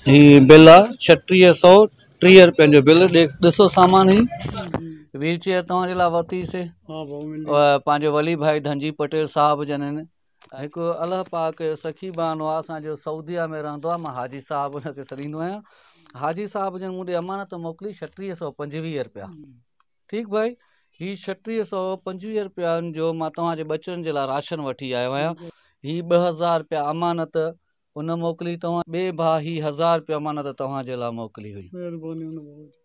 ही बिल आहे 3630 जो बिल ॾिसो सामान ही व्हील चेयर तव्हांजे लाइ वरितीसीं पंहिंजो वली भाई धनजी पटेल साहब जन आहिनि। हिकु अलाह पाक सखी बानो आहे असांजो सऊदीया में रहंदो आहे। मां हाजी साहब हुनखे सॾींदो आहियां। हाजी साहब जन मूं ॾे अमानत मोकिली 3625 रुपया। ठीकु भाई, ही 3625 रुपयनि जो मां तव्हांजे बचनि जे लाइ राशन वठी आयो आहियां। ही 2000 रुपया अमानत उन मोकिली। तव्हां ॿिए भाउ ही 1000 रुपया अमानत तव्हांजे लाइ मोकिली हुई।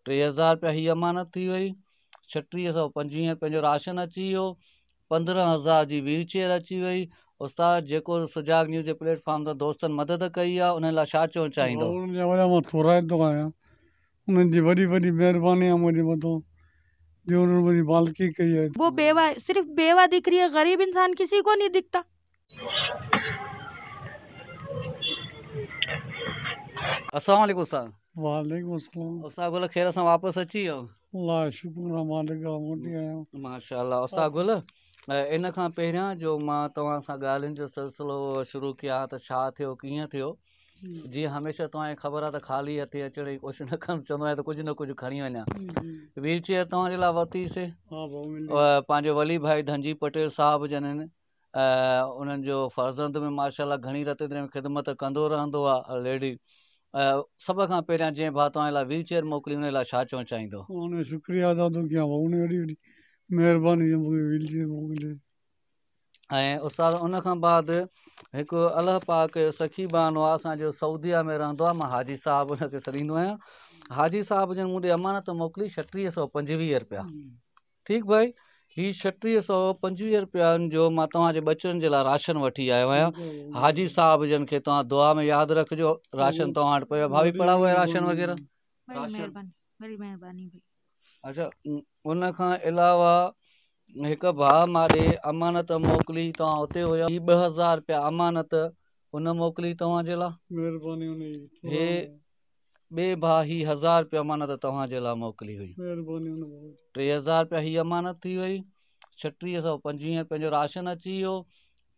3000 रुपया ही अमानत थी वई। 3625 रुपये जो राशन अची वियो। 15000 जी व्हील चेयर अची वई। उस्ताद जेको सुजाग न्यूज़ जे प्लेटफॉर्म ते दोस्तनि मदद कई आहे उन लाइ छा चवणु चाहींदो? मां थोराईंदो आहियां, उन्हनि जी वॾी वॾी महिरबानी आहे मुंहिंजे मथां जो उन्होंने मुझे मालकी कही है। वो बेवा, सिर्फ बेवा दिख रही है, गरीब इंसान किसी को नहीं दिखता। अस्सलाम वालेकुम उस्ताद। वालेकुम अस्सलाम। उस्ताद गुल खैर सां वापसि अची वियो? अल्लाह शुक्र आहे मालिक आहे, मोटी आहियां माशाअल्लाह। उस्ताद गुल इन खां पहिरियां जो मां तव्हां सां ॻाल्हियुनि जो सिलसिलो शुरू कयां त छा थियो कीअं थियो, जीअं हमेशह तव्हांखे ख़बर आहे त ख़ाली हथे अचण जी कोशिशि न करणु चवंदो आहियां त कुझु न कुझु खणी वञा। व्हील चेयर तव्हांजे लाइ वरितीसीं पंहिंजो वली भाई धनजी पटेल साहब जन आहिनि। उन्हनि जो फर्ज़ंद में माशाअल्लाह घणी रतदरे में ख़िदमत कंदो रहंदो आहे लेडी। सभ खां पहिरियां जंहिं भाउ तव्हांजे लाइ व्हील चेयर मोकिली उन लाइ छा चवणु चाहींदो? उन शुक्रिया अदा थो कयां, उन वॾी वॾी महिरबानी मूंखे व्हील चेयर मोकिले। ऐं उस्ताद उन खां बाद हिकु अलाह पाक सखी बानो आहे असांजो सऊदीया में रहंदो आहे। मां हाजी साहब हुनखे सॾींदो आहियां। हाजी साहब जन मूं ॾे अमानत मोकिली 3625 रुपया। ठीकु भाई, ही 3625 रुपयनि जो मां तव्हांजे बचनि जे लाइ राशन वठी आयो आहियां। हाजी साहब जन खे तव्हां दुआ में यादि रखिजो। राशन तव्हां वटि पियो भाभी पड़ा हुआ है राशन वग़ैरह? मेरी मेहरबानी भाई। अच्छा, उन खां अलावा हिकु भाउ मां ॾे अमानत मोकिली, तव्हां हुते हुया। ही 2000 रुपया अमानत उन मोकिली तव्हांजे लाइ। महिरबानी हे ॿिए भाउ ही 1000 रुपया अमानत तव्हांजे लाइ मोकिली हुई। 3000 रुपया ही अमानत थी वई। 3625 रुपये जो राशन अची वियो।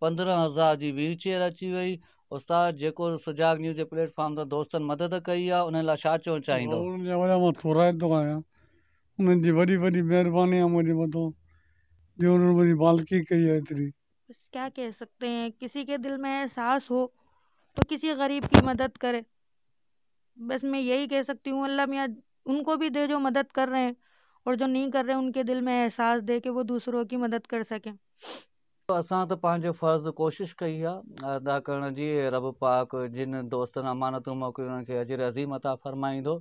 15000 जी व्हील चेयर अची वई। उस्ताद जेको सुजाग न्यूज़ जे प्लेटफॉर्म ते दोस्तनि मदद कई आहे उन लाइ छा चवणु चाहींदो? मां थोराईंदो आहियां, उन्हनि जी वॾी वॾी महिरबानी आहे मुंहिंजे मथां जो उन्होंने मुझे मालकी कही है इतनी। बस क्या कह सकते हैं, किसी के दिल में एहसास हो तो किसी गरीब की मदद करे। बस मैं यही कह सकती हूँ, अल्लाह मियाँ उनको भी दे जो मदद कर रहे हैं, और जो नहीं कर रहे उनके दिल में एहसास दे के वो दूसरों की मदद कर सकें। असां त पंहिंजो फ़र्ज़ु कोशिशि कई आहे अदा करण जी। रब पाक जिन दोस्तनि अमानतूं मोकिलियूं उन्हनि खे अजर अज़ीम अता फरमाईंदो।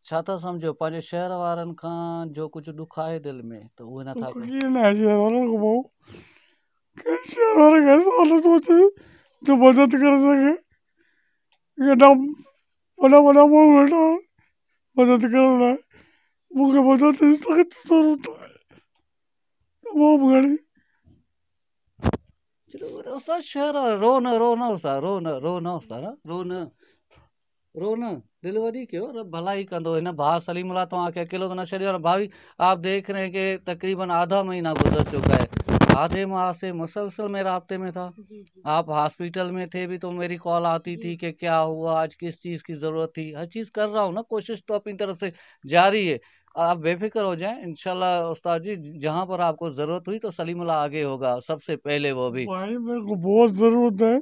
छा था सम्झो, पंहिंजे शहर वारनि खां जो कुझु ॾुख आहे दिलि में त उहे नथा जो मदद कर सके। वॾा वॾा माण्हू वेठा मदद करण लाइ, मूंखे मदद जी सख़्त ज़रूरत आहे, तमामु घणी। उस्ताद शहर रो न रो न उस्ताद, रो न रो न उस्ताद, रो न रो न, दिल वॾी कयो, रब भलाई कंदो। हिन भाउ सलीमुल्लाह तव्हांखे अकेलो तो न छॾियो। भाई आप देख रहे हैं कि तकरीबन आधा महीना गुजर चुका है। आधे माह से मुसलसल में राब्ते में था। आप हॉस्पिटल में थे भी तो मेरी कॉल आती थी कि क्या हुआ, आज किस चीज़ की ज़रूरत थी। हर चीज़ कर रहा हूँ ना, कोशिश तो अपनी तरफ से जारी है। आप बेफिक्र हो जाएं, इंशाल्लाह उस्ताद जी जहाँ पर आपको ज़रूरत हुई तो सलीमुल्लाह आगे होगा सबसे पहले। वो भी भाई मेरे को बहुत ज़रूरत है,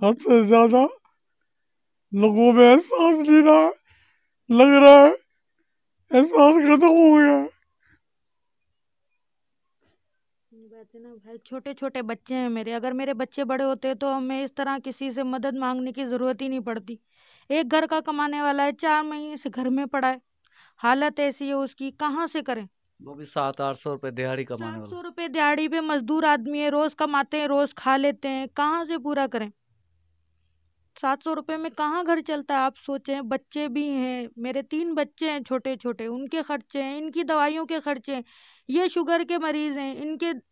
हद से ज़्यादा। लोगों में एहसास नहीं रहा, लग रहा है एहसास खत्म हो गया है। बात है ना भाई, छोटे छोटे बच्चे हैं मेरे। अगर मेरे बच्चे बड़े होते तो हमें इस तरह किसी से मदद मांगने की ज़रूरत ही नहीं पड़ती। एक घर का कमाने वाला है, 4 महीने से घर में पड़ा है, हालत ऐसी है उसकी, कहाँ से करें? वो भी 700-800 रुपये दिहाड़ी कमाने 700 वाला। रुपये दिहाड़ी पे मजदूर आदमी है, रोज कमाते हैं, रोज खा लेते हैं, कहाँ से पूरा करें? 700 रुपये में कहाँ घर चलता है? आप सोचें, बच्चे भी हैं मेरे, 3 बच्चे हैं छोटे छोटे, उनके खर्चे हैं, इनकी दवाइयों के खर्चे हैं। ये शुगर के मरीज हैं,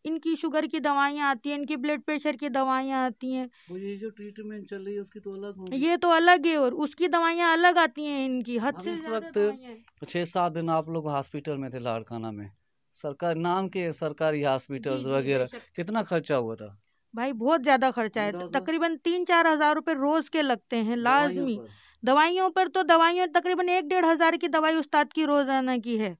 इनकी शुगर की दवाइयाँ आती हैं, इनकी ब्लड प्रेशर की दवाइयाँ आती हैं। ये जो ट्रीटमेंट चल रही है उसकी तो अलग होगी। ये तो अलग है, और उसकी दवाइयाँ अलग आती हैं इनकी, हद से इस ज्यादा वक्त दवाइयाँ हैं। 6-7 दिन आप लोग हॉस्पिटल में थे, लाड़काना में, सरकार नाम के सरकारी हॉस्पिटल्स जी, वगैरह, बेशक। कितना खर्चा हुआ था? भाई बहुत ज्यादा खर्चा है, तकरीबन 3-4 हजार रुपए रोज के लगते हैं लाजमी। दवाइयों पर तो दवाइयों तकरीबन 1-1.5 हजार की दवाई उस्ताद की रोजाना की है।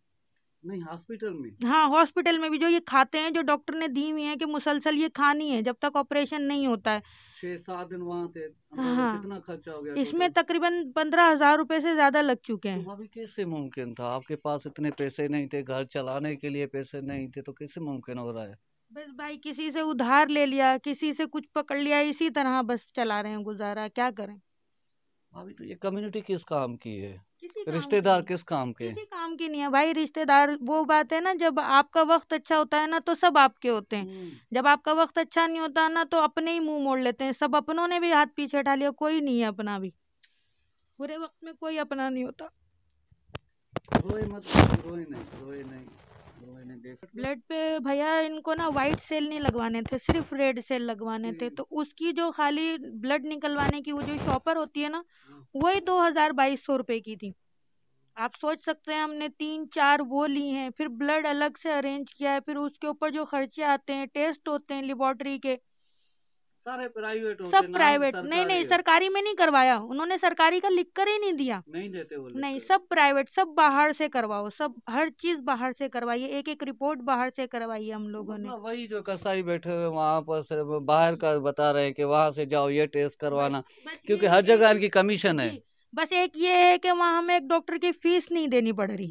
नहीं हॉस्पिटल में, हाँ हॉस्पिटल में भी जो ये खाते हैं, जो डॉक्टर ने दी हुई है कि मुसलसल ये खानी है जब तक ऑपरेशन नहीं होता है। 6-7 दिन वहाँ थे। हाँ कितना खर्चा हो गया इसमें तकरीबन 15,000 रुपए से ज्यादा लग चुके हैं। तो भाभी कैसे मुमकिन था? आपके पास इतने पैसे नहीं थे, घर चलाने के लिए पैसे नहीं थे, तो कैसे मुमकिन हो रहा है? बस भाई किसी से उधार ले लिया, किसी से कुछ पकड़ लिया, इसी तरह बस चला रहे हैं गुजारा, क्या करें। भाभी तो ये कम्युनिटी किस काम की है? किसी काम रिश्तेदार की किस काम के? किसी काम की नहीं है भाई। रिश्तेदार वो बात है ना, जब आपका वक्त अच्छा होता है ना तो सब आपके होते हैं, जब आपका वक्त अच्छा नहीं होता ना तो अपने ही मुंह मोड़ लेते हैं। सब अपनों ने भी हाथ पीछे उठा लिया, कोई नहीं है अपना भी। बुरे वक्त में कोई अपना नहीं होता। रोए मत, रोए नहीं, रोए नहीं, रोए नहीं। देख ब्लड पे भैया इनको ना वाइट सेल नहीं लगवाने थे, सिर्फ रेड सेल लगवाने थे। तो उसकी जो खाली ब्लड निकलवाने की वो जो शॉपर होती है ना, वही 2,000-2,200 रुपए की थी। आप सोच सकते हैं, हमने 3-4 वो ली हैं, फिर ब्लड अलग से अरेंज किया है, फिर उसके ऊपर जो खर्चे आते हैं, टेस्ट होते हैं लेबोरेटरी के, सारे प्राइवेट होते, सब प्राइवेट। नहीं सरकारी में नहीं करवाया उन्होंने, सरकारी का लिख कर ही नहीं दिया, नहीं देते वो, नहीं सब प्राइवेट, सब बाहर से करवाओ, सब हर चीज बाहर से करवाइए, एक एक रिपोर्ट बाहर से करवाइए हम लोगों ने। वही जो कसाई बैठे हुए वहाँ पर सिर्फ बाहर का बता रहे हैं कि वहाँ से जाओ ये टेस्ट करवाना, क्योंकि हर जगह इनकी कमीशन है। बस एक ये है कि वहाँ हमें एक डॉक्टर की फीस नहीं देनी पड़ रही,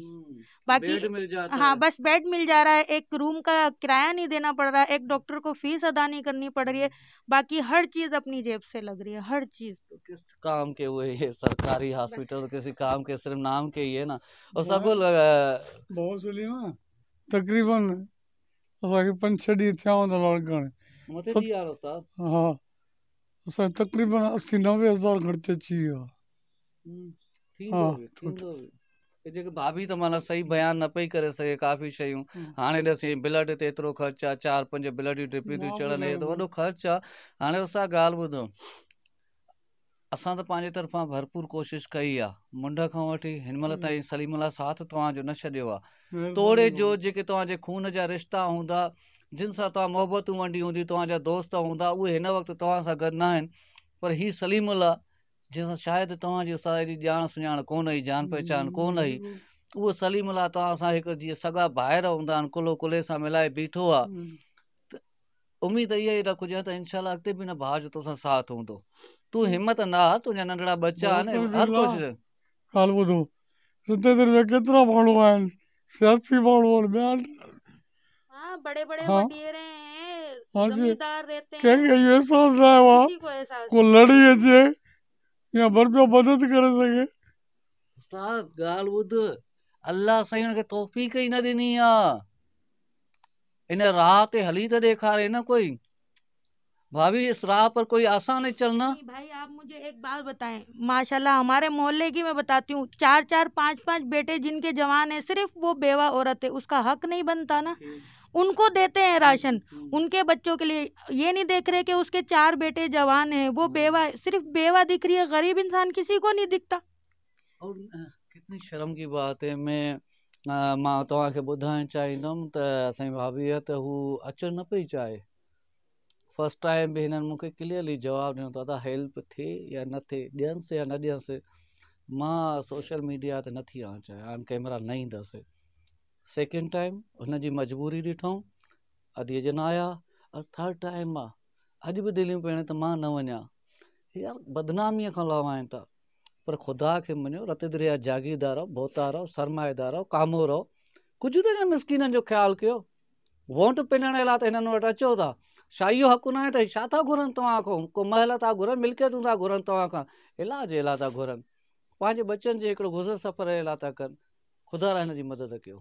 बाकी बेड मिल जाता हाँ है। बस बेड मिल जा रहा है, एक रूम का किराया नहीं देना पड़ रहा है, एक डॉक्टर को फीस अदा नहीं करनी पड़ रही है, बाकी हर चीज अपनी जेब से लग रही है, हर चीज। तो किस काम के हुए ये सरकारी हॉस्पिटल? किसी काम के, सिर्फ नाम के ही है ना। और सकुल बहुत सली ना तकरीबन 5-6 ॾींहं थिया हूंदा लड़कण मथे जी यारो साहब। हाँ असां तकरीबन 80-90 हज़ार ख़र्च अची वियो आहे। थींदो बि, थींदो बि। जेके भाभी त माना सही बयान न पई करे सघे काफ़ी शयूं। हाणे ॾिसी ब्लड ते एतिरो ख़र्च आहे, 4-5 ब्लड जी ड्रिपियूं थियूं चढ़नि, हे त वॾो ख़र्च आहे। हाणे असां ॻाल्हि ॿुधो, असां त पंहिंजे तरफ़ां भरपूर कोशिश कई आहे, मुंड खां वठी हिन महिल ताईं सलीमला साथ तव्हांजो न छॾियो आहे। तोड़े जो जेके तव्हांजे खून जा रिश्ता हूंदा, जिन सां तव्हां मोहबतूं वंडी हूंदी, तव्हांजा दोस्त हूंदा, उहे हिन वक़्तु तव्हां सां गॾु न आहिनि। पर ही सलीमुल्ला जंहिंसां शायदि तव्हांजी सारी ॼाण सुञाण कोन हुई, जान पहचान कोन हुई, उहो सलीमुल्ला तव्हां सां हिकु जीअं सॻा भाइर हूंदा आहिनि, कुलो कुले सां मिलाए बीठो आहे। त उमेद इहा ई रखिजे त इंशाल्लाह अॻिते बि हिन भाउ जो तोसां साथ हूंदो। तूं हिम्मत न हार, तुंहिंजा नंढड़ा बच्चा आहिनि, हर कोशिश। ॻाल्हि ॿुधो, रिश्तेदार में केतिरा माण्हू आहिनि, सियासी माण्हू आहिनि, ॿिया हाँ बड़े बड़े वडेरे हैं, जमींदार रहते हैं, कंहिंखे इहो एहसास न आयो आहे को लड़ी अचे या भरपियो मदद करे सघे। उस्ताद ॻाल्हि ॿुध, अल्लाह साईं हुनखे तौफ़ीक़ ई न ॾिनी आहे, इन राह ते हली त ॾेखारे न कोई। भाभी इस राह पर कोई आसान है चलना। भाई आप मुझे एक बात बताएं, माशाल्लाह हमारे मोहल्ले की मैं बताती हूँ, 4-4 5-5 बेटे जिनके जवान है, सिर्फ वो बेवा औरत है, उसका हक नहीं बनता ना, उनको देते हैं राशन, उनके बच्चों के लिए। ये नहीं देख रहे कि उसके 4 बेटे जवान हैं, वो बेवा, सिर्फ बेवा दिख रही है, गरीब इंसान किसी को नहीं दिखता। और कितनी शर्म की बात है। मैं मां तव्हांखे ॿुधाइणु चाहींदुमि त असांजी भाभीअ त हू अचणु न पई चाहे। फर्स्ट टाइम भी हिननि मूंखे क्लियरली जवाबु ॾिनो, दादा हेल्प थिए या न थिए, ॾियनिसि या न ॾियनिसि, मां सोशल मीडिया ते नथी आणणु चाहियां, ऑन कैमरा न ईंदसि। सेकेंड टाइम हुनजी मजबूरी ॾिठूं, अधीअ जन आया, और थर्ड टाइम मां अॼु बि दिलियूं पिण त मां न वञा। यार बदनामीअ खां लवाइनि था, पर ख़ुदा खे मञो, रते दरिया जागीरदार रहो, बोता रहो, सरमाएदार रहो, कामो रहो, कुझु त हिन मिसकीननि जो ख़्यालु कयो। वोट पिनण लाइ त हिननि वटि अचो था, छा इहो हक़ु न आहे त छा था घुरनि तव्हां खां? को महल था घुरनि, मिल्कियतूं था घुरनि तव्हां खां, इलाज जे लाइ था घुरनि, पंहिंजे बच्चनि जे हिकिड़ो गुज़र सफ़र जे लाइ था कनि। ख़ुदा हिन जी मदद कयो।